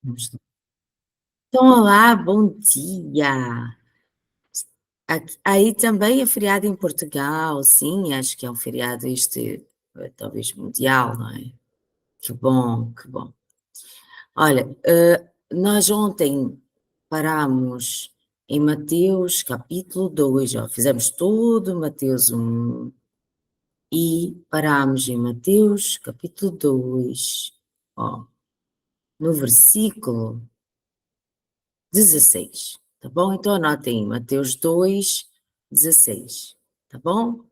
Vamos lá. Então, olá, bom dia. Aí também é feriado em Portugal, sim, acho que é um feriado este, talvez mundial, não é? Que bom, que bom. Olha, nós ontem parámos em Mateus capítulo 2, ó, fizemos todo Mateus 1 e parámos em Mateus capítulo 2, ó, no versículo 16, tá bom? Então anotem Mateus 2, 16, tá bom?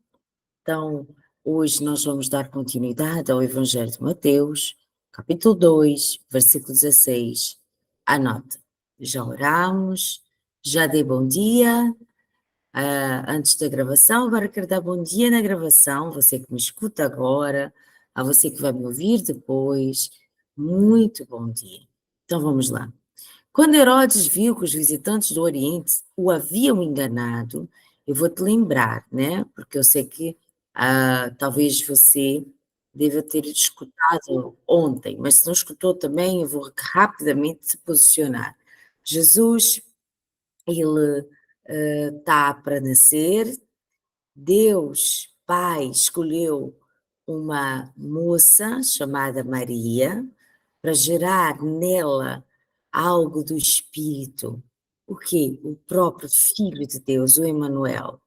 Então, hoje nós vamos dar continuidade ao Evangelho de Mateus, capítulo 2, versículo 16. Anote, já oramos, já dei bom dia, antes da gravação, agora quero dar bom dia na gravação, você que me escuta agora, a você que vai me ouvir depois, muito bom dia. Então vamos lá. Quando Herodes viu que os visitantes do Oriente o haviam enganado, eu vou te lembrar, né? Porque eu sei que talvez você deva ter escutado ontem, mas se não escutou também, eu vou rapidamente se posicionar. Jesus, ele está para nascer, Deus Pai escolheu uma moça chamada Maria para gerar nela algo do Espírito. O quê? O próprio Filho de Deus, o Emanuel.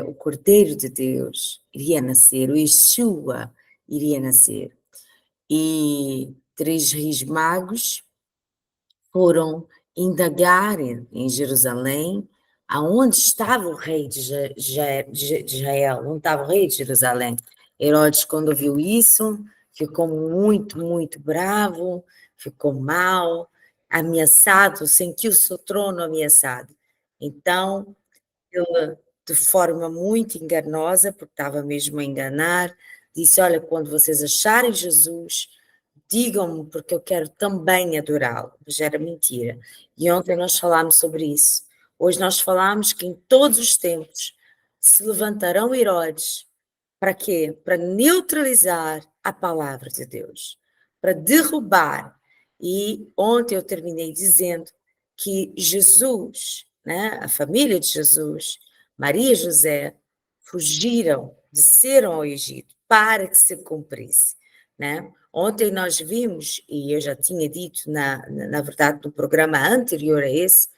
O Cordeiro de Deus iria nascer, o Yeshua iria nascer. E três reis magos foram indagar em Jerusalém aonde estava o rei de Israel, onde estava o rei de Jerusalém. Herodes, quando viu isso, ficou muito, muito bravo, ficou mal, ameaçado, sentiu seu trono ameaçado. Então, ele, de forma muito enganosa, porque estava mesmo a enganar, disse: Olha, quando vocês acharem Jesus, digam-me, porque eu quero também adorá-lo. Mas era mentira. E ontem nós falámos sobre isso. Hoje nós falámos que em todos os tempos se levantarão Herodes. Para quê? Para neutralizar a palavra de Deus, para derrubar. E ontem eu terminei dizendo que Jesus, né, a família de Jesus, Maria e José, fugiram, desceram ao Egito para que se cumprisse, né? Ontem nós vimos, e eu já tinha dito, na verdade, no programa anterior a esse,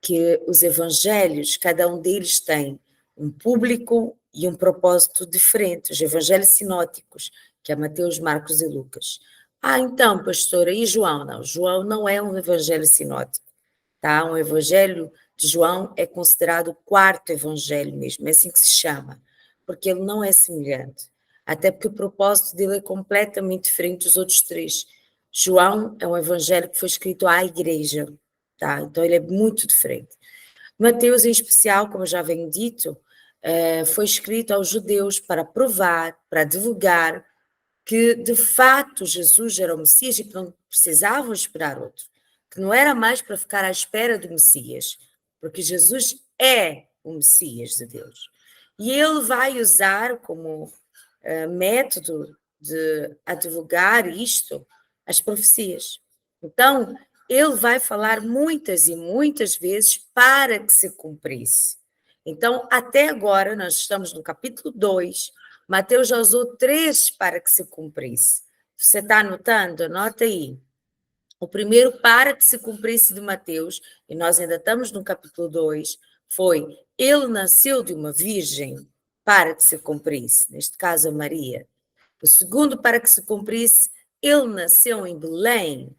que os evangelhos, cada um deles tem um público e um propósito diferente, os evangelhos sinóticos, que é Mateus, Marcos e Lucas. Então, pastora, e João? Não, João não é um evangelho sinótico, tá? Um evangelho de João é considerado o quarto evangelho mesmo, é assim que se chama, porque ele não é semelhante, até porque o propósito dele é completamente diferente dos outros três. João é um evangelho que foi escrito à igreja, tá? Então ele é muito diferente. Mateus, em especial, como eu já venho dito, foi escrito aos judeus para provar, para divulgar que de fato Jesus era o Messias e que não precisavam esperar outro, que não era mais para ficar à espera do Messias, porque Jesus é o Messias de Deus. E ele vai usar como método de advogar isto as profecias. Então, ele vai falar muitas e muitas vezes para que se cumprisse. Então, até agora, nós estamos no capítulo 2, Mateus já usou 3 para que se cumprisse. Você está anotando? Anota aí. O primeiro para que se cumprisse de Mateus, e nós ainda estamos no capítulo 2, foi: ele nasceu de uma virgem para que se cumprisse, neste caso a Maria. O segundo, para que se cumprisse, ele nasceu em Belém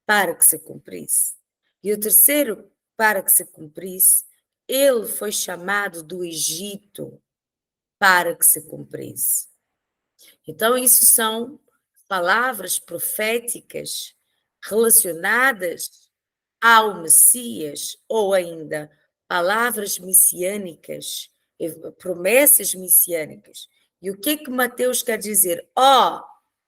para que se cumprisse. E o terceiro, para que se cumprisse, ele foi chamado do Egito para que se cumprisse. Então, isso são palavras proféticas relacionadas ao Messias, ou ainda palavras messiânicas, promessas messiânicas. E o que Mateus quer dizer?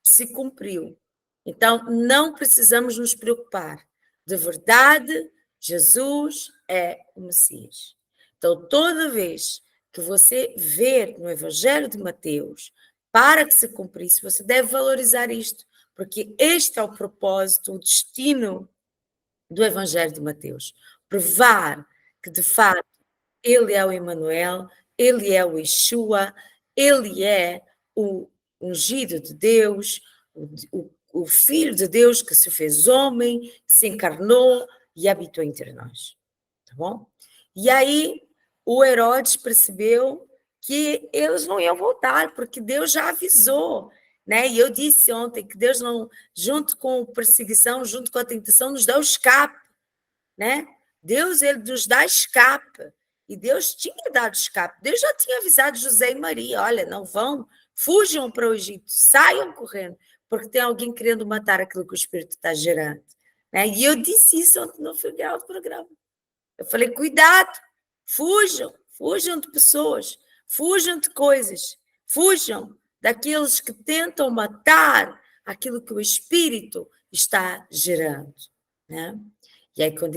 Se cumpriu. Então, não precisamos nos preocupar. De verdade, Jesus é o Messias. Então, toda vez que você ver no Evangelho de Mateus, para que se cumprisse, você deve valorizar isto, porque este é o propósito, o destino do Evangelho de Mateus. Provar que, de fato, ele é o Emanuel, ele é o Yeshua, ele é o ungido de Deus, o Filho de Deus que se fez homem, se encarnou e habitou entre nós. Tá bom? E aí o Herodes percebeu que eles não iam voltar, porque Deus já avisou, né? E eu disse ontem que Deus não, junto com a perseguição, junto com a tentação, nos dá o escape, né? Deus, ele nos dá escape. E Deus tinha dado escape. Deus já tinha avisado José e Maria, olha, não vão, fujam para o Egito, saiam correndo, porque tem alguém querendo matar aquilo que o Espírito está gerando. Né? E eu disse isso ontem no final do programa. Eu falei, cuidado, fujam de pessoas, fujam de coisas, fujam daqueles que tentam matar aquilo que o Espírito está gerando. Né? E aí quando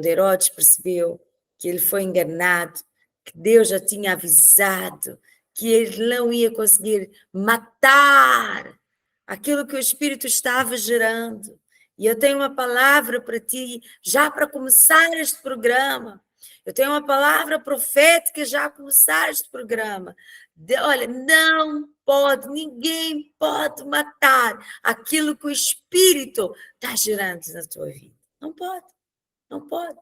Herodes percebeu que ele foi enganado, que Deus já tinha avisado, que ele não ia conseguir matar aquilo que o Espírito estava gerando. E eu tenho uma palavra para ti, já para começar este programa. Eu tenho uma palavra profética já a começar este programa. Olha, não pode, ninguém pode matar aquilo que o Espírito está gerando na tua vida. Não pode, não pode.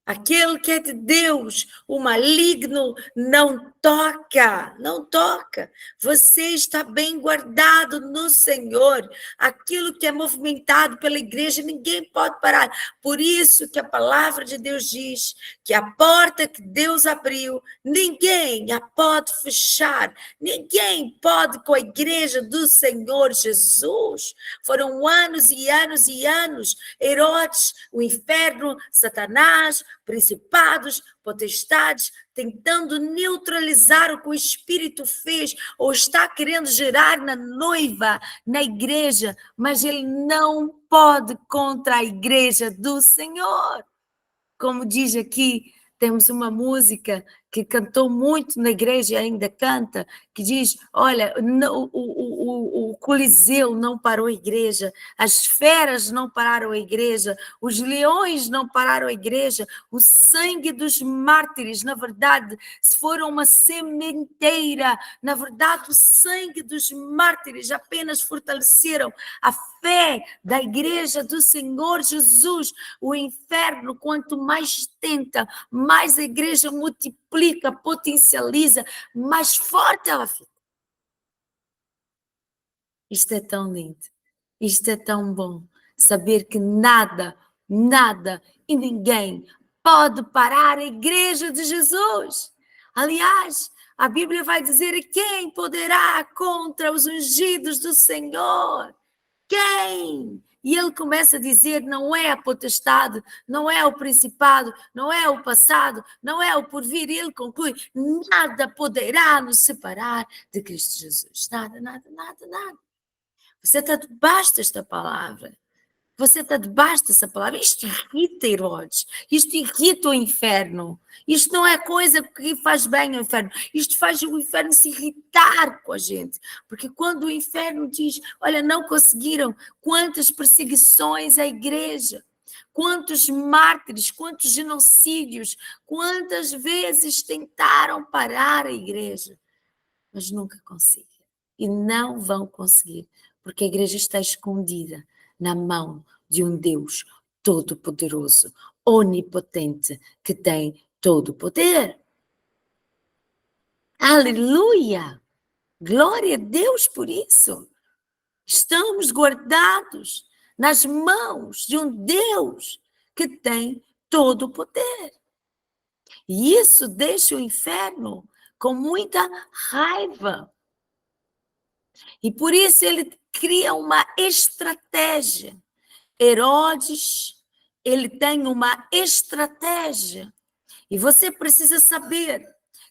Aquele que é de Deus, o maligno não toca, não toca. Você está bem guardado no Senhor. Aquilo que é movimentado pela igreja, ninguém pode parar. Por isso que a palavra de Deus diz que a porta que Deus abriu, ninguém a pode fechar. Ninguém pode com a igreja do Senhor Jesus. Foram anos e anos e anos. Herodes, o inferno, Satanás, principados, potestades, tentando neutralizar o que o Espírito fez, ou está querendo gerar na noiva, na igreja, mas ele não pode contra a igreja do Senhor. Como diz aqui, temos uma música que cantou muito na igreja e ainda canta, que diz, olha, o Coliseu não parou a igreja, as feras não pararam a igreja, os leões não pararam a igreja, o sangue dos mártires, na verdade, se foram uma sementeira, na verdade, o sangue dos mártires apenas fortaleceram a fé da igreja do Senhor Jesus. O inferno, quanto mais tenta, mais a igreja multiplica, potencializa, mais forte ela fica. Isto é tão lindo, isto é tão bom, saber que nada e ninguém pode parar a igreja de Jesus. Aliás, a Bíblia vai dizer: quem poderá contra os ungidos do Senhor? Quem? E ele começa a dizer: não é a potestade, não é o principado, não é o passado, não é o porvir. E ele conclui: nada poderá nos separar de Cristo Jesus. Nada. Você está debaixo desta palavra. Você está debaixo dessa palavra. Isto irrita, Herodes. Isto irrita o inferno. Isto não é coisa que faz bem ao inferno. Isto faz o inferno se irritar com a gente. Porque quando o inferno diz: olha, não conseguiram, quantas perseguições à igreja, quantos mártires, quantos genocídios, quantas vezes tentaram parar a igreja, mas nunca conseguiram. E não vão conseguir, porque a igreja está escondida na mão de um Deus todo-poderoso, onipotente, que tem todo o poder. Aleluia! Glória a Deus por isso. Estamos guardados nas mãos de um Deus que tem todo o poder. E isso deixa o inferno com muita raiva. E por isso ele cria uma estratégia. Herodes, ele tem uma estratégia. E você precisa saber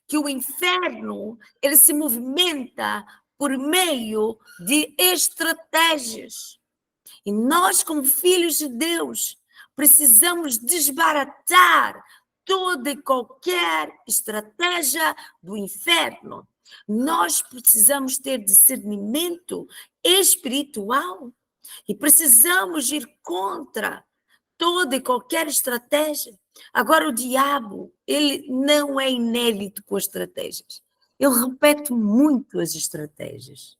que o inferno, ele se movimenta por meio de estratégias. E nós, como filhos de Deus, precisamos desbaratar toda e qualquer estratégia do inferno. Nós precisamos ter discernimento espiritual e precisamos ir contra toda e qualquer estratégia. Agora, o diabo, ele não é inédito com as estratégias. Ele repete muito as estratégias.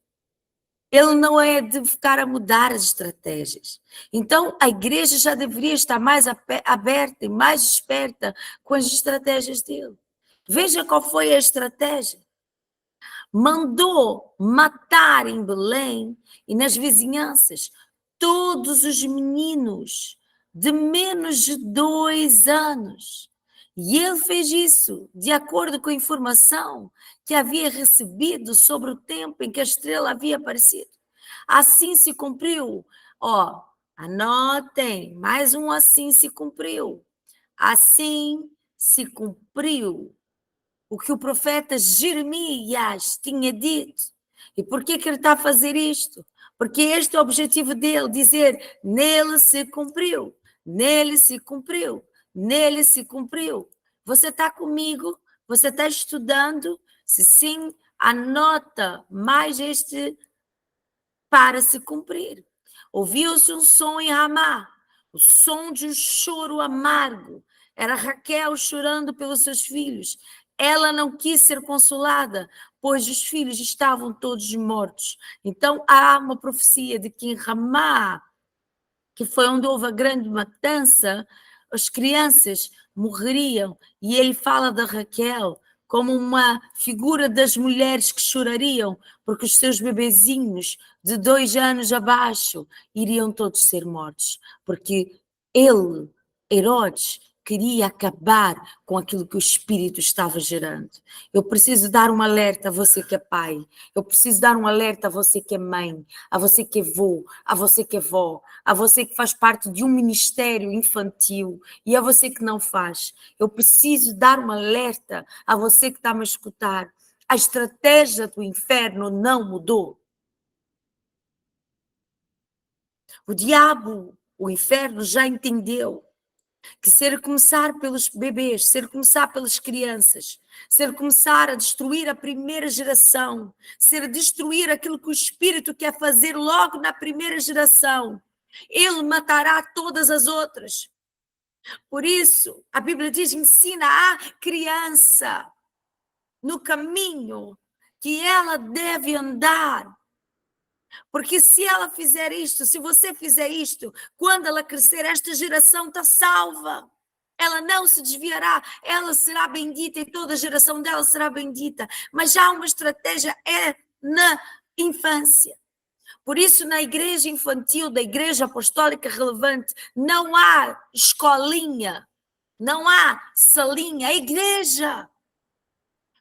Ele não é de ficar a mudar as estratégias. Então, a igreja já deveria estar mais aberta e mais esperta com as estratégias dele. Veja qual foi a estratégia. Mandou matar em Belém e nas vizinhanças todos os meninos de menos de 2 anos. E ele fez isso de acordo com a informação que havia recebido sobre o tempo em que a estrela havia aparecido. Assim se cumpriu. Ó, anotem, mais um assim se cumpriu. Assim se cumpriu o que o profeta Jeremias tinha dito. E por que ele está a fazer isto? Porque este é o objetivo dele, dizer, nele se cumpriu, nele se cumpriu, nele se cumpriu. Você está comigo? Você está estudando? Se sim, anota mais este para se cumprir. Ouviu-se um som em Ramá, o som de um choro amargo. Era Raquel chorando pelos seus filhos. Ela não quis ser consolada, pois os filhos estavam todos mortos. Então há uma profecia de que em Ramá, que foi onde houve a grande matança, as crianças morreriam. E ele fala da Raquel como uma figura das mulheres que chorariam, porque os seus bebezinhos de 2 anos abaixo iriam todos ser mortos, porque ele, Herodes, queria acabar com aquilo que o Espírito estava gerando. Eu preciso dar um alerta a você que é pai, eu preciso dar um alerta a você que é mãe, a você que é avô, a você que é vó, a você que faz parte de um ministério infantil e a você que não faz. Eu preciso dar um alerta a você que está a me escutar. A estratégia do inferno não mudou. O diabo, o inferno já entendeu que ser começar pelos bebês, ser começar pelas crianças, ser começar a destruir a primeira geração, ser destruir aquilo que o Espírito quer fazer logo na primeira geração, ele matará todas as outras. Por isso, a Bíblia diz, ensina a criança no caminho que ela deve andar. Porque se ela fizer isto, se você fizer isto, quando ela crescer, esta geração está salva. Ela não se desviará, ela será bendita e toda a geração dela será bendita. Mas já há uma estratégia, é na infância. Por isso, na igreja infantil da Igreja Apostólica Relevante, não há escolinha, não há salinha, é igreja.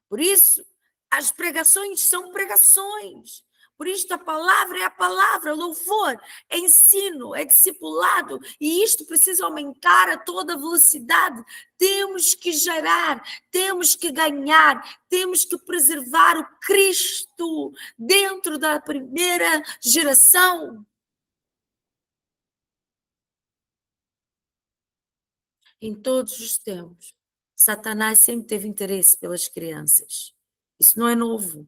Por isso, as pregações são pregações. Por isto, a palavra é a palavra, louvor, é ensino, é discipulado, e isto precisa aumentar a toda velocidade. Temos que gerar, temos que ganhar, temos que preservar o Cristo dentro da primeira geração. Em todos os tempos, Satanás sempre teve interesse pelas crianças. Isso não é novo.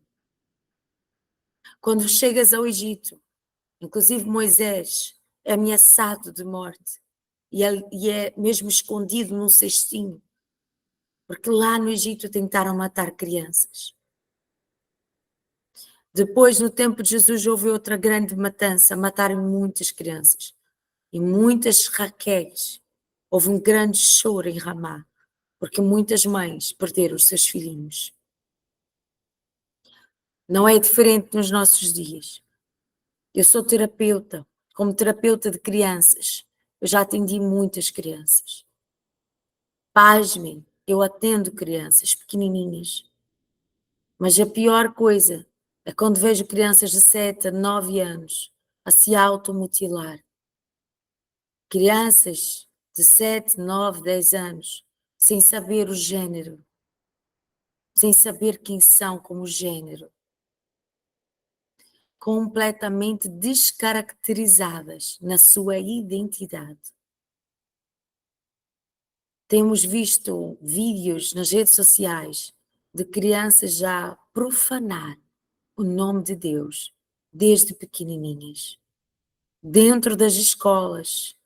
Quando chegas ao Egito, inclusive Moisés é ameaçado de morte e é mesmo escondido num cestinho, porque lá no Egito tentaram matar crianças. Depois, no tempo de Jesus, houve outra grande matança, mataram muitas crianças e muitas Raquéis. Houve um grande choro em Ramá, porque muitas mães perderam os seus filhinhos. Não é diferente nos nossos dias. Eu sou terapeuta, como terapeuta de crianças. Eu já atendi muitas crianças. Pasmem, eu atendo crianças pequenininhas. Mas a pior coisa é quando vejo crianças de 7 a 9 anos a se automutilar. Crianças de 7, 9, 10 anos, sem saber o gênero, sem saber quem são como gênero, completamente descaracterizadas na sua identidade. Temos visto vídeos nas redes sociais de crianças já profanar o nome de Deus desde pequenininhas. Dentro das escolas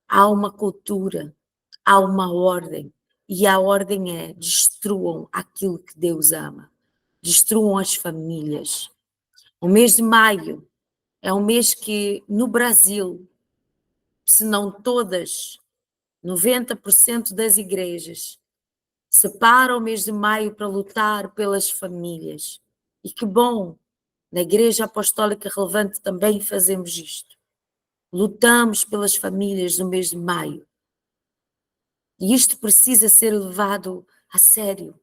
há uma cultura, há uma ordem, e a ordem é: destruam aquilo que Deus ama, destruam as famílias. O mês de maio é um mês que no Brasil, se não todas, 90% das igrejas separam o mês de maio para lutar pelas famílias. E que bom, na Igreja Apostólica Relevante também fazemos isto. Lutamos pelas famílias no mês de maio. E isto precisa ser levado a sério.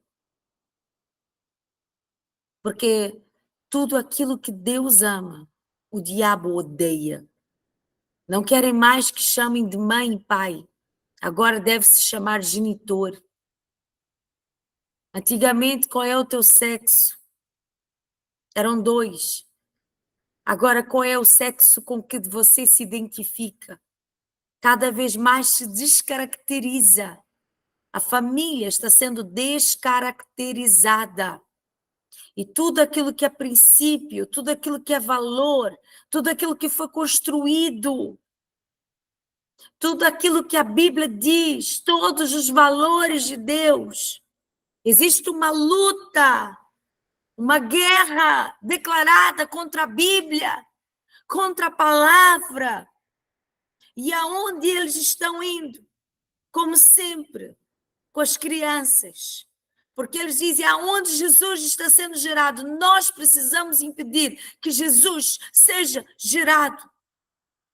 Porque tudo aquilo que Deus ama, o diabo odeia. Não querem mais que chamem de mãe e pai. Agora deve-se chamar genitor. Antigamente, qual é o teu sexo? Eram 2. Agora, qual é o sexo com que você se identifica? Cada vez mais se descaracteriza. A família está sendo descaracterizada. E tudo aquilo que é princípio, tudo aquilo que é valor, tudo aquilo que foi construído, tudo aquilo que a Bíblia diz, todos os valores de Deus. Existe uma luta, uma guerra declarada contra a Bíblia, contra a palavra. E aonde eles estão indo? Como sempre, com as crianças. Porque eles dizem, aonde Jesus está sendo gerado, nós precisamos impedir que Jesus seja gerado.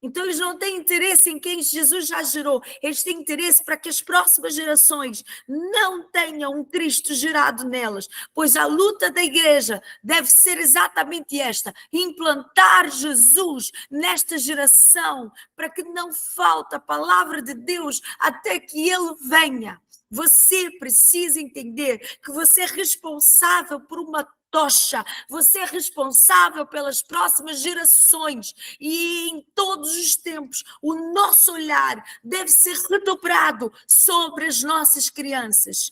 Então eles não têm interesse em quem Jesus já gerou, eles têm interesse para que as próximas gerações não tenham um Cristo gerado nelas, pois a luta da igreja deve ser exatamente esta, implantar Jesus nesta geração, para que não falte a palavra de Deus até que Ele venha. Você precisa entender que você é responsável por uma tocha, você é responsável pelas próximas gerações e em todos os tempos o nosso olhar deve ser redobrado sobre as nossas crianças.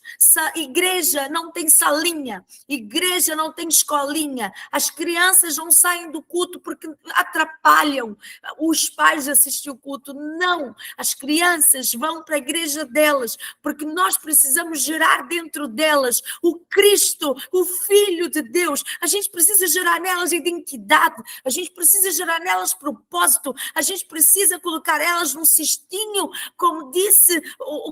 Igreja não tem salinha, igreja não tem escolinha, as crianças não saem do culto porque atrapalham os pais de assistir o culto, não, as crianças vão para a igreja delas, porque nós precisamos gerar dentro delas o Cristo, o Filho de Deus. A gente precisa gerar nelas identidade, a gente precisa gerar nelas propósito, a gente precisa colocar elas num cestinho, como disse,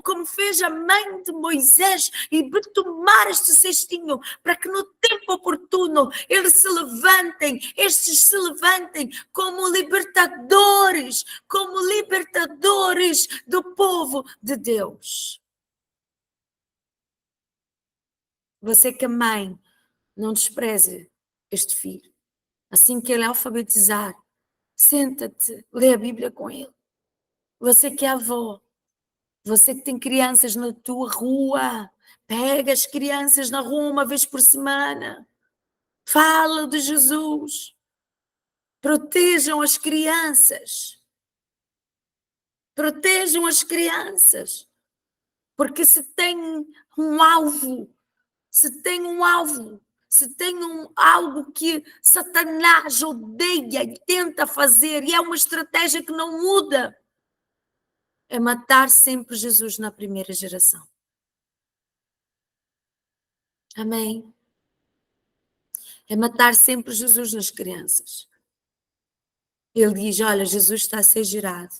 como fez a mãe de Moisés, e tomar este cestinho, para que no tempo oportuno eles se levantem, estes se levantem como libertadores do povo de Deus. Você que é mãe, não despreze este filho. Assim que ele alfabetizar, senta-te, lê a Bíblia com ele. Você que é avó, você que tem crianças na tua rua, pega as crianças na rua uma vez por semana. Fala de Jesus. Protejam as crianças. Protejam as crianças. Porque se tem um alvo, se tem algo que Satanás odeia e tenta fazer, e é uma estratégia que não muda, é matar sempre Jesus na primeira geração. Amém? É matar sempre Jesus nas crianças. Ele diz, olha, Jesus está a ser gerado.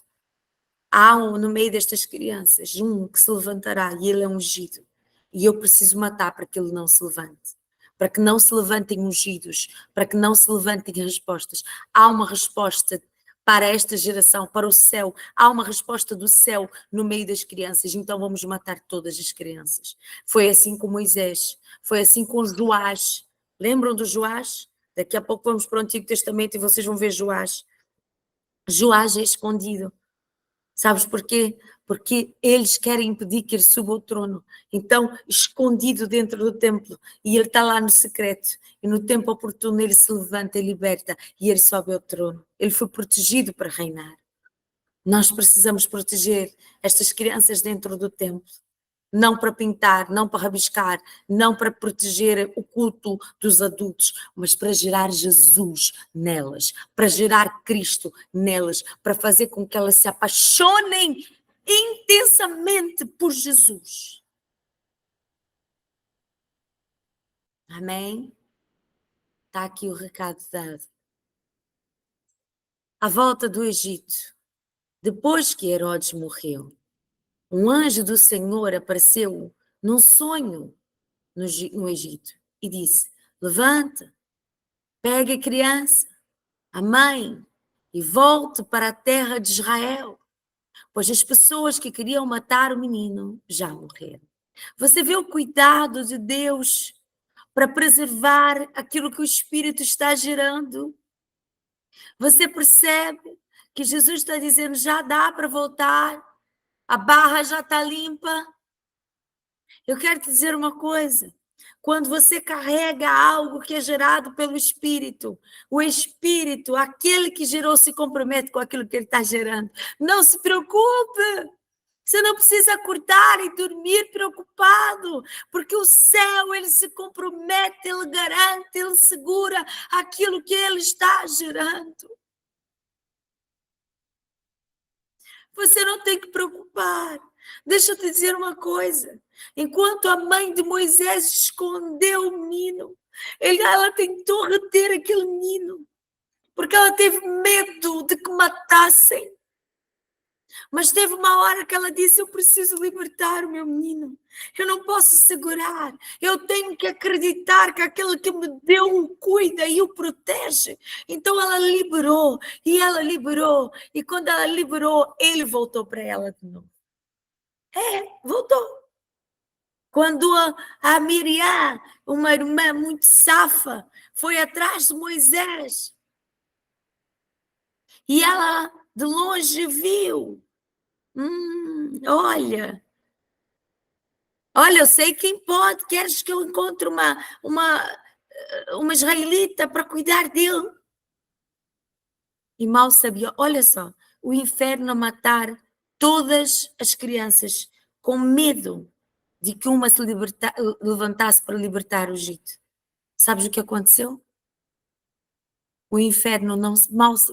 Há no meio destas crianças um que se levantará e ele é ungido. E eu preciso matar para que ele não se levante. Para que não se levantem ungidos, para que não se levantem respostas. Há uma resposta para esta geração, para o céu. Há uma resposta do céu no meio das crianças. Então vamos matar todas as crianças. Foi assim com Moisés, foi assim com Joás. Lembram do Joás? Daqui a pouco vamos para o Antigo Testamento e vocês vão ver Joás. Joás é escondido. Sabes porquê? Porque eles querem impedir que ele suba ao trono. Então, escondido dentro do templo, e ele está lá no secreto, e no tempo oportuno ele se levanta e liberta, e ele sobe ao trono. Ele foi protegido para reinar. Nós precisamos proteger estas crianças dentro do templo. não para pintar, não para rabiscar, não para proteger o culto dos adultos, mas para gerar Jesus nelas, para gerar Cristo nelas, para fazer com que elas se apaixonem intensamente por Jesus. Amém? Está aqui o recado dado. À volta do Egito, depois que Herodes morreu, um anjo do Senhor apareceu num sonho no Egito e disse: levanta, pegue a criança, a mãe, e volte para a terra de Israel, pois as pessoas que queriam matar o menino já morreram. Você vê o cuidado de Deus para preservar aquilo que o Espírito está gerando? Você percebe que Jesus está dizendo: já dá para voltar, a barra já está limpa. Eu quero te dizer uma coisa. Quando você carrega algo que é gerado pelo Espírito, o Espírito, aquele que gerou, se compromete com aquilo que ele está gerando. Não se preocupe. Você não precisa acordar e dormir preocupado, porque o céu, ele se compromete, ele garante, ele segura aquilo que ele está gerando. Você não tem que preocupar. Deixa eu te dizer uma coisa. Enquanto a mãe de Moisés escondeu o menino, ela tentou reter aquele menino, porque ela teve medo de que matassem. Mas teve uma hora que ela disse: eu preciso libertar o meu menino. Eu não posso segurar. Eu tenho que acreditar que aquele que me deu o cuida e o protege. Então ela liberou, e ela liberou. E quando ela liberou, ele voltou para ela de novo. Voltou. Quando a Miriam, uma irmã muito safa, foi atrás de Moisés, e ela de longe viu. Olha, eu sei quem pode. Queres que eu encontre uma israelita para cuidar dele? E mal sabia, olha só, o inferno a matar todas as crianças com medo de que uma se levantasse para libertar o Egito. Sabes o que aconteceu? O inferno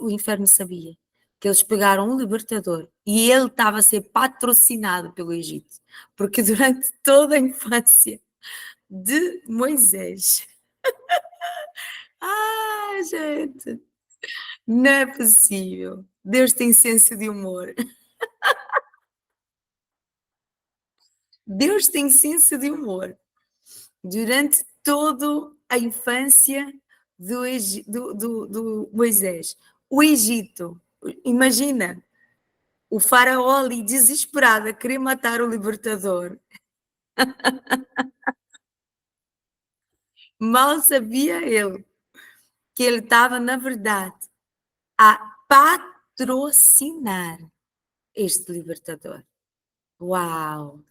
o inferno sabia que eles pegaram um libertador e ele estava a ser patrocinado pelo Egito, porque durante toda a infância de Moisés, gente, não é possível. Deus tem senso de humor. Deus tem senso de humor. Durante toda a infância do Moisés, o Egito, imagina, o faraó ali desesperado a querer matar o libertador. Mal sabia ele que ele estava, na verdade, a patrocinar este libertador. Uau!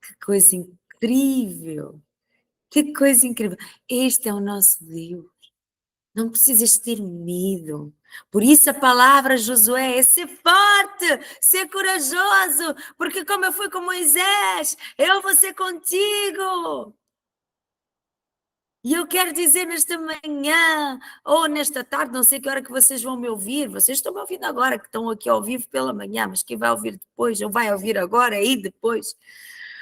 Que coisa incrível! Que coisa incrível! Este é o nosso Deus. Não precisas ter medo. Por isso a palavra, Josué, é ser forte, ser corajoso, porque como eu fui com Moisés, eu vou ser contigo. E eu quero dizer nesta manhã, ou nesta tarde, não sei que hora que vocês vão me ouvir, vocês estão me ouvindo agora, que estão aqui ao vivo pela manhã, mas quem vai ouvir depois, ou vai ouvir agora e depois,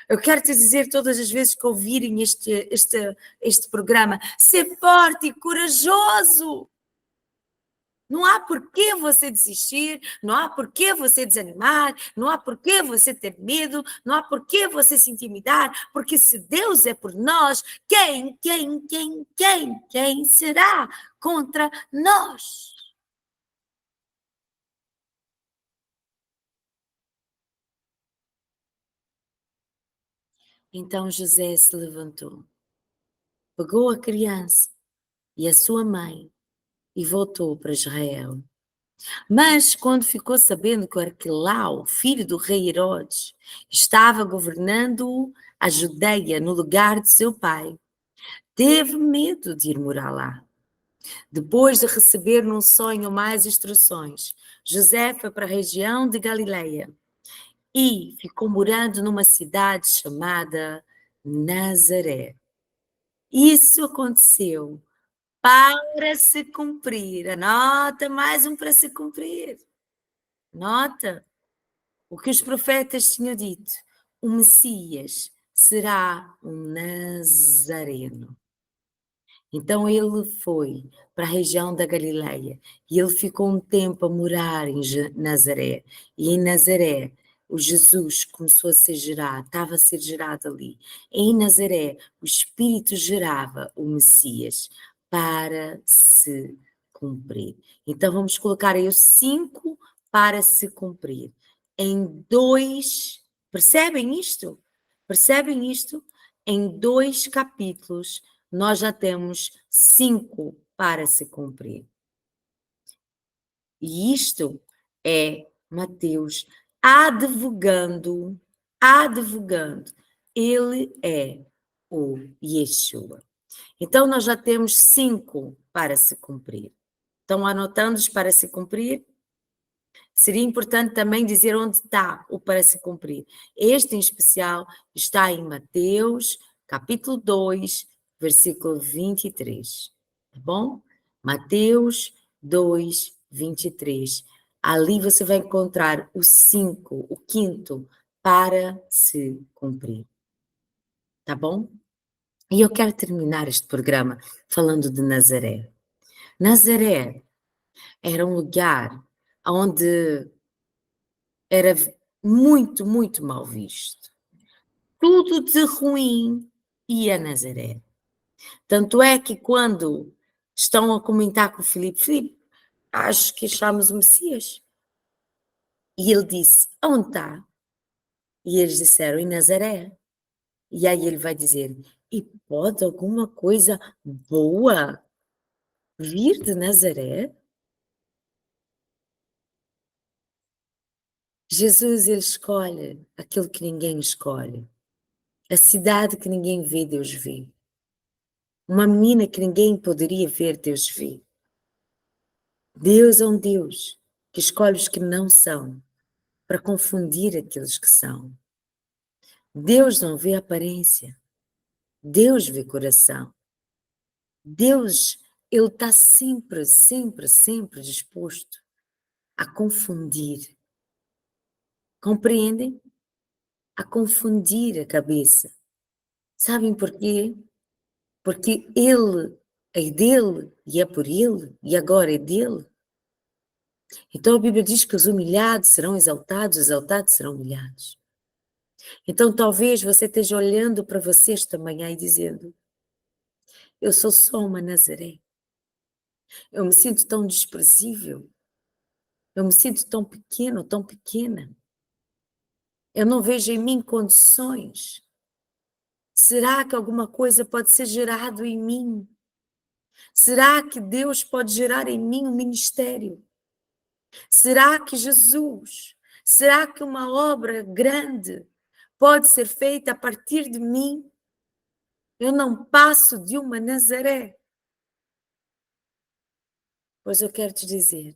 eu quero te dizer todas as vezes que ouvirem este programa, ser forte e corajoso. Não há porquê você desistir, não há porquê você desanimar, não há porquê você ter medo, não há porquê você se intimidar, porque se Deus é por nós, quem será contra nós? Então José se levantou, pegou a criança e a sua mãe e voltou para Israel. Mas quando ficou sabendo que Arquelau, filho do rei Herodes, estava governando a Judeia no lugar de seu pai, teve medo de ir morar lá. Depois de receber num sonho mais instruções, José foi para a região de Galileia e ficou morando numa cidade chamada Nazaré. Isso aconteceu para se cumprir. Anota mais um para se cumprir. Nota o que os profetas tinham dito. O Messias será um Nazareno. Então ele foi para a região da Galileia e ele ficou um tempo a morar em Nazaré. E em Nazaré, o Jesus começou a ser gerado, estava a ser gerado ali. Em Nazaré, o Espírito gerava o Messias para se cumprir. Então vamos colocar aí os 5 para se cumprir. Em 2, percebem isto? Percebem isto? Em 2 capítulos nós já temos 5 para se cumprir. E isto é Mateus advogando, advogando. Ele é o Yeshua. Então, nós já temos 5 para se cumprir. Estão anotando-os para se cumprir? Seria importante também dizer onde está o para se cumprir. Este, em especial, está em Mateus, capítulo 2, versículo 23. Tá bom? Mateus 2, 23. Ali você vai encontrar o 5, o quinto, para se cumprir. Tá bom? E eu quero terminar este programa falando de Nazaré. Nazaré era um lugar onde era muito, muito mal visto. Tudo de ruim ia a Nazaré. Tanto é que quando estão a comentar com o Filipe, Filipe, acho que achamos o Messias. E ele disse, onde está? E eles disseram, em Nazaré. E aí ele vai dizer, e pode alguma coisa boa vir de Nazaré? Jesus, ele escolhe aquilo que ninguém escolhe. A cidade que ninguém vê, Deus vê. Uma menina que ninguém poderia ver, Deus vê. Deus é um Deus que escolhe os que não são para confundir aqueles que são. Deus não vê aparência, Deus vê coração. Deus, ele está sempre, sempre, sempre disposto a confundir. Compreendem? A confundir a cabeça. Sabem porquê? Porque ele é dele e é por ele e agora é dele. Então a Bíblia diz que os humilhados serão exaltados, os exaltados serão humilhados. Então talvez você esteja olhando para você esta manhã e dizendo, eu sou só uma Nazaré. Eu me sinto tão desprezível. Eu me sinto tão pequeno, tão pequena. Eu não vejo em mim condições. Será que alguma coisa pode ser gerado em mim? Será que Deus pode gerar em mim um ministério? Será que Jesus, será que uma obra grande pode ser feita a partir de mim? Eu não passo de uma Nazaré. Pois eu quero te dizer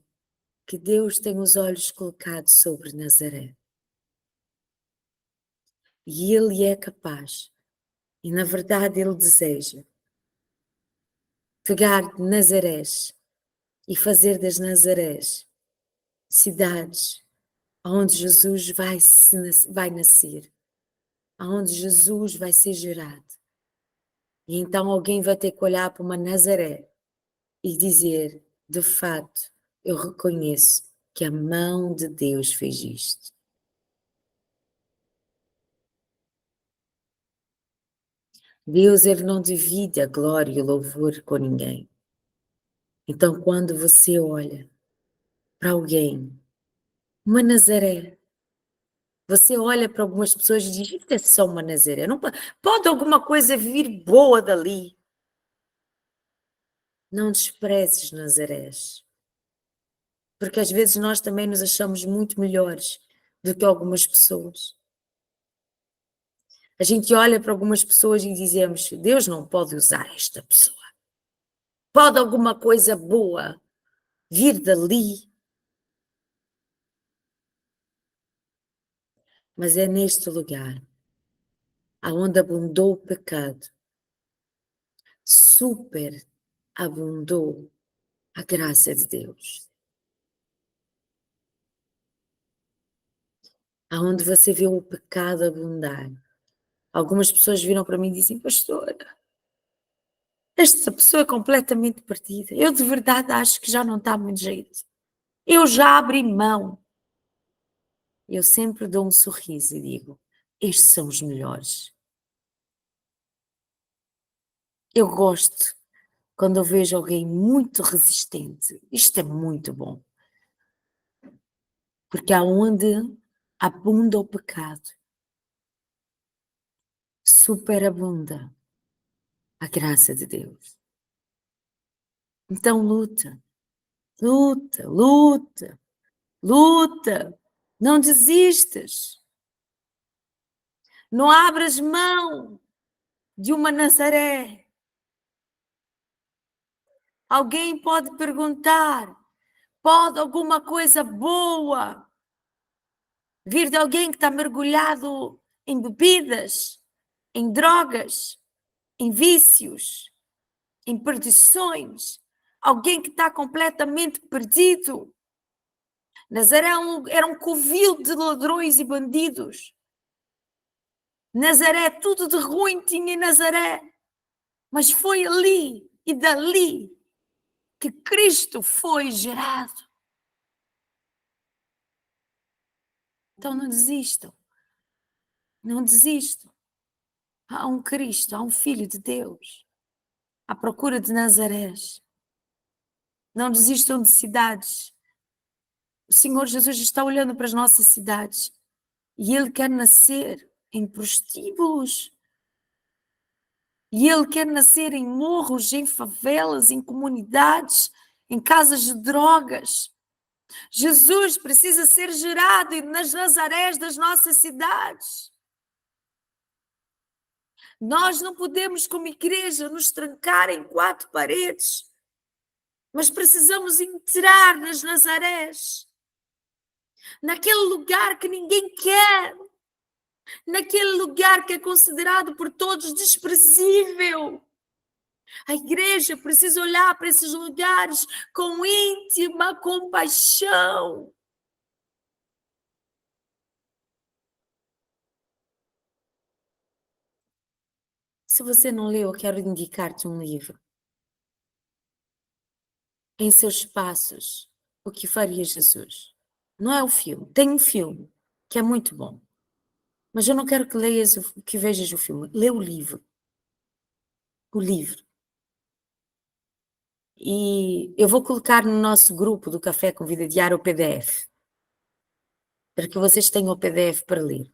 que Deus tem os olhos colocados sobre Nazaré. E Ele é capaz, e na verdade Ele deseja, pegar de Nazarés e fazer das Nazarés cidades onde Jesus vai nascer, onde Jesus vai ser gerado. E então alguém vai ter que olhar para uma Nazaré e dizer, de fato, eu reconheço que a mão de Deus fez isto. Deus, ele não divide a glória e o louvor com ninguém. Então, quando você olha para alguém, uma Nazaré, você olha para algumas pessoas e diz, isto é só uma Nazaré, não pode alguma coisa vir boa dali. Não desprezes Nazarés, porque às vezes nós também nos achamos muito melhores do que algumas pessoas. A gente olha para algumas pessoas e dizemos, Deus não pode usar esta pessoa. Pode alguma coisa boa vir dali? Mas é neste lugar aonde abundou o pecado, superabundou a graça de Deus. Aonde você vê o pecado abundar. Algumas pessoas viram para mim e dizem, pastora, esta pessoa é completamente perdida. Eu de verdade acho que já não está muito jeito. Eu já abri mão. Eu sempre dou um sorriso e digo, estes são os melhores. Eu gosto quando eu vejo alguém muito resistente. Isto é muito bom. Porque aonde abunda o pecado, superabunda a graça de Deus. Então luta, luta, luta, luta. Não desistas. Não abras mão de uma Nazaré. Alguém pode perguntar, pode alguma coisa boa vir de alguém que está mergulhado em bebidas, em drogas, em vícios, em perdições, alguém que está completamente perdido. Nazaré era um covil de ladrões e bandidos. Nazaré, tudo de ruim tinha em Nazaré, mas foi ali e dali que Cristo foi gerado. Então não desistam, não desistam. Há um Cristo, há um Filho de Deus, à procura de Nazarés. Não desistam de cidades. O Senhor Jesus está olhando para as nossas cidades e Ele quer nascer em prostíbulos. E Ele quer nascer em morros, em favelas, em comunidades, em casas de drogas. Jesus precisa ser gerado nas Nazarés das nossas cidades. Nós não podemos, como igreja, nos trancar em quatro paredes, mas precisamos entrar nas Nazarés, naquele lugar que ninguém quer, naquele lugar que é considerado por todos desprezível. A igreja precisa olhar para esses lugares com íntima compaixão. Se você não leu, eu quero indicar-te um livro. Em seus passos, o que faria Jesus? Não é o filme. Tem um filme que é muito bom. Mas eu não quero que leias, que vejas o filme. Lê o livro. O livro. E eu vou colocar no nosso grupo do Café com Vida Diária o PDF. Para que vocês tenham o PDF para ler.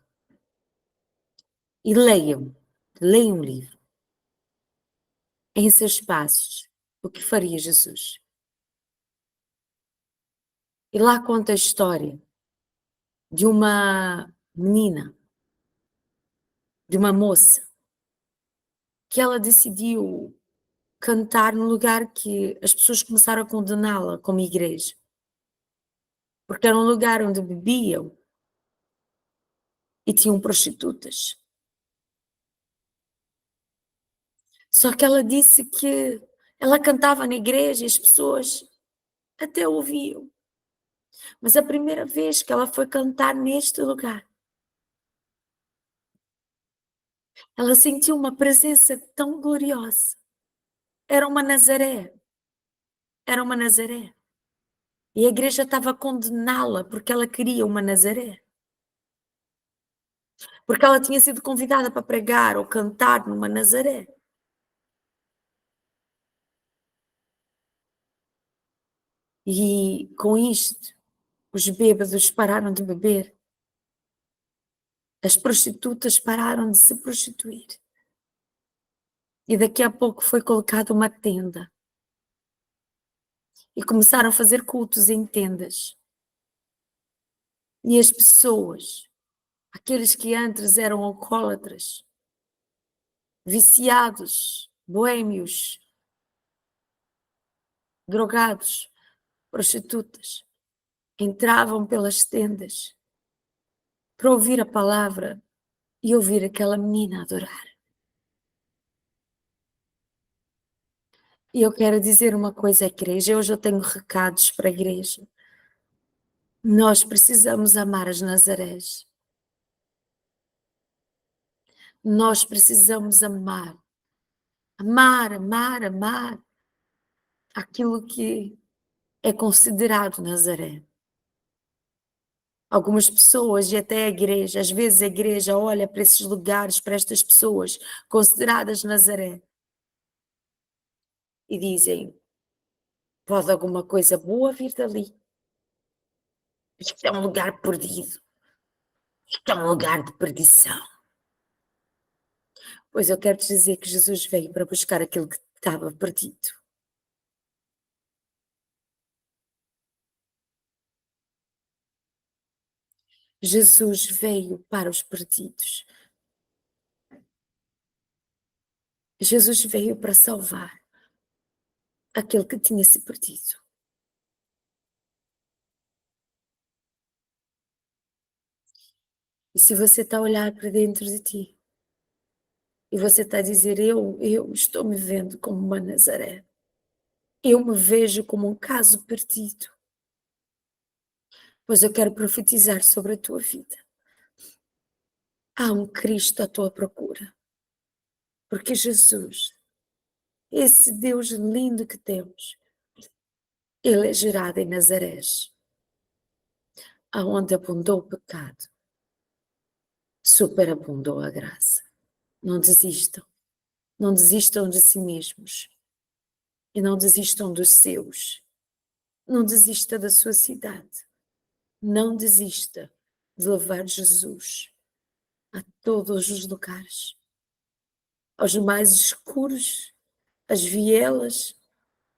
E leiam. Leiam o livro. Em seus passos, o que faria Jesus? E lá conta a história de uma menina, de uma moça, que ela decidiu cantar no lugar que as pessoas começaram a condená-la como igreja. Porque era um lugar onde bebiam e tinham prostitutas. Só que ela disse que ela cantava na igreja e as pessoas até ouviam. Mas a primeira vez que ela foi cantar neste lugar, ela sentiu uma presença tão gloriosa. Era uma Nazaré. Era uma Nazaré. E a igreja estava a condená-la porque ela queria uma Nazaré. Porque ela tinha sido convidada para pregar ou cantar numa Nazaré. E com isto, os bêbados pararam de beber. As prostitutas pararam de se prostituir. E daqui a pouco foi colocada uma tenda. E começaram a fazer cultos em tendas. E as pessoas, aqueles que antes eram alcoólatras, viciados, boêmios, drogados, prostitutas, entravam pelas tendas para ouvir a palavra e ouvir aquela menina adorar. E eu quero dizer uma coisa à igreja, hoje eu tenho recados para a igreja. Nós precisamos amar as Nazarés. Nós precisamos amar, amar, amar, amar aquilo que é considerado Nazaré. Algumas pessoas e até a igreja, às vezes a igreja olha para esses lugares, para estas pessoas consideradas Nazaré e dizem: pode alguma coisa boa vir dali? Isto é um lugar perdido, isto é um lugar de perdição. Pois eu quero te dizer que Jesus veio para buscar aquilo que estava perdido. Jesus veio para os perdidos. Jesus veio para salvar aquele que tinha se perdido. E se você está a olhar para dentro de ti e você está a dizer: eu estou me vendo como uma Nazaré, eu me vejo como um caso perdido, pois eu quero profetizar sobre a tua vida. Há um Cristo à tua procura, porque Jesus, esse Deus lindo que temos, ele é gerado em Nazarés, aonde abundou o pecado, superabundou a graça. Não desistam, não desistam de si mesmos e não desistam dos seus. Não desista da sua cidade. Não desista de levar Jesus a todos os lugares, aos mais escuros, às vielas,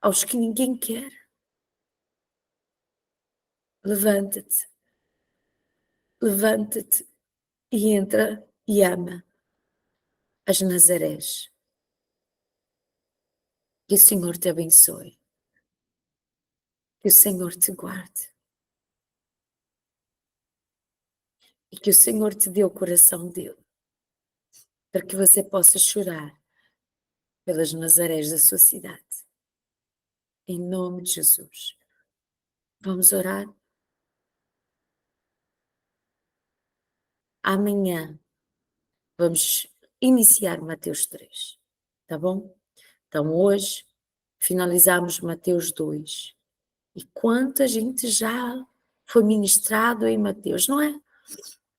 aos que ninguém quer. Levanta-te, levanta-te e entra e ama as Nazarés. Que o Senhor te abençoe, que o Senhor te guarde e que o Senhor te dê o coração dele, para que você possa chorar pelas Nazarés da sua cidade. Em nome de Jesus. Vamos orar? Amanhã vamos iniciar Mateus 3, tá bom? Então hoje finalizamos Mateus 2. E quanta gente já foi ministrado em Mateus, não é?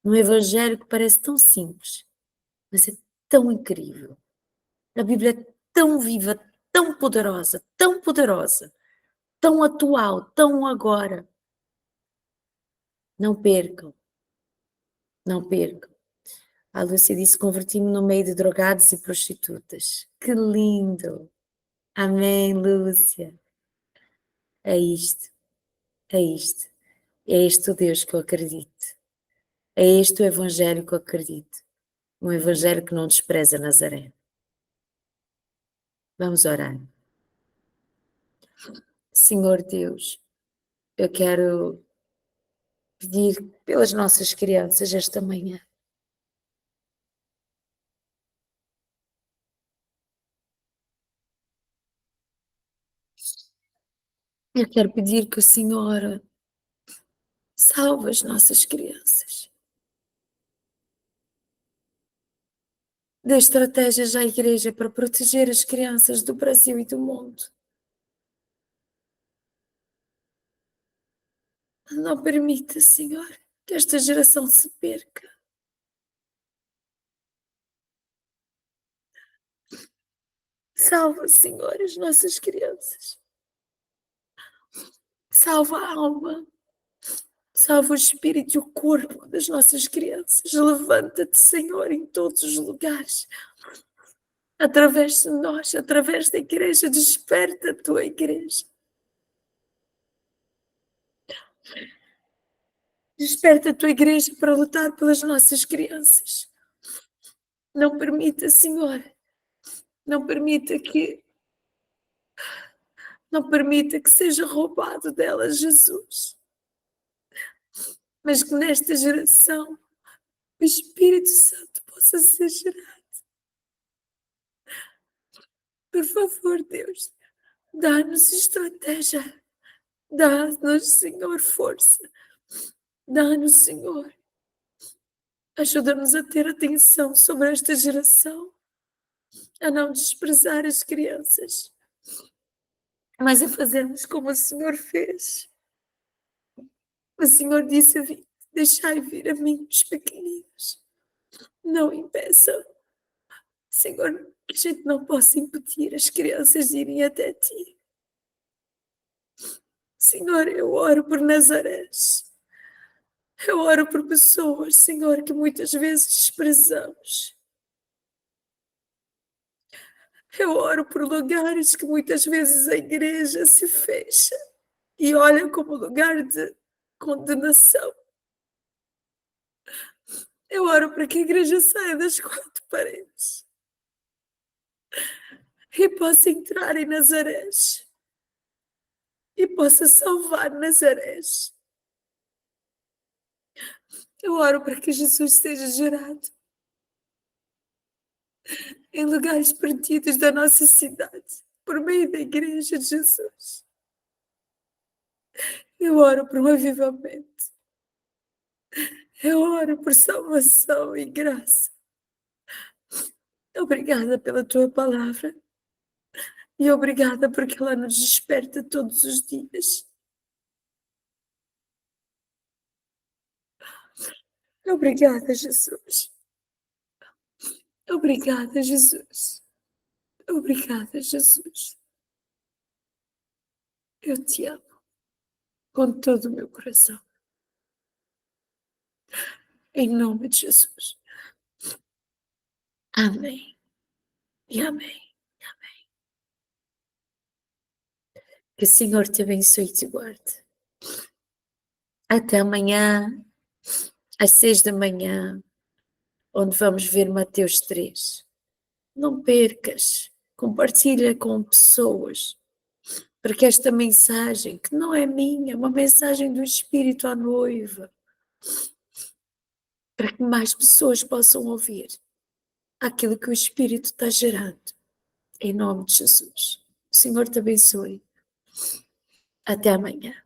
Um evangelho que parece tão simples, mas é tão incrível. A Bíblia é tão viva, tão poderosa, tão atual, tão agora. Não percam, não percam. A Lúcia disse: converti-me no meio de drogados e prostitutas. Que lindo! Amém, Lúcia. É isto, é isto. É este o Deus que eu acredito. É este o Evangelho que eu acredito. Um Evangelho que não despreza Nazaré. Vamos orar. Senhor Deus, eu quero pedir pelas nossas crianças esta manhã. Eu quero pedir que o Senhor salve as nossas crianças. Dê estratégias à igreja para proteger as crianças do Brasil e do mundo. Não permita, Senhor, que esta geração se perca. Salva, Senhor, as nossas crianças. Salva a alma. Salva o espírito e o corpo das nossas crianças. Levanta-te, Senhor, em todos os lugares. Através de nós, através da igreja, desperta a tua igreja. Desperta a tua igreja para lutar pelas nossas crianças. Não permita, Senhor, não permita que não permita que seja roubado delas, Jesus. Mas que nesta geração Espírito Santo possa ser gerado. Por favor, Deus, dá-nos estratégia, dá-nos, Senhor, força, dá-nos, Senhor, ajuda-nos a ter atenção sobre esta geração, a não desprezar as crianças, mas a fazermos como o Senhor fez. O Senhor disse: deixai vir a mim os pequeninos, não impeçam. Senhor, que a gente não possa impedir as crianças de irem até ti. Senhor, eu oro por Nazarés. Eu oro por pessoas, Senhor, que muitas vezes desprezamos. Eu oro por lugares que muitas vezes a igreja se fecha e olha como lugar de condenação. Eu oro para que a igreja saia das quatro paredes e possa entrar em Nazarés e possa salvar Nazarés. Eu oro para que Jesus seja gerado em lugares perdidos da nossa cidade, por meio da igreja de Jesus. Eu oro por um avivamento. Eu oro por salvação e graça. Obrigada pela tua palavra. E obrigada porque ela nos desperta todos os dias. Obrigada, Jesus. Obrigada, Jesus. Obrigada, Jesus. Eu te amo com todo o meu coração. Em nome de Jesus. Amém. E amém. Que o Senhor te abençoe e te guarde. Até amanhã, às 6 da manhã, onde vamos ver Mateus 3. Não percas. Compartilha com pessoas. Para que esta mensagem, que não é minha, é uma mensagem do Espírito à noiva, para que mais pessoas possam ouvir aquilo que o Espírito está gerando. Em nome de Jesus. O Senhor te abençoe. Até amanhã.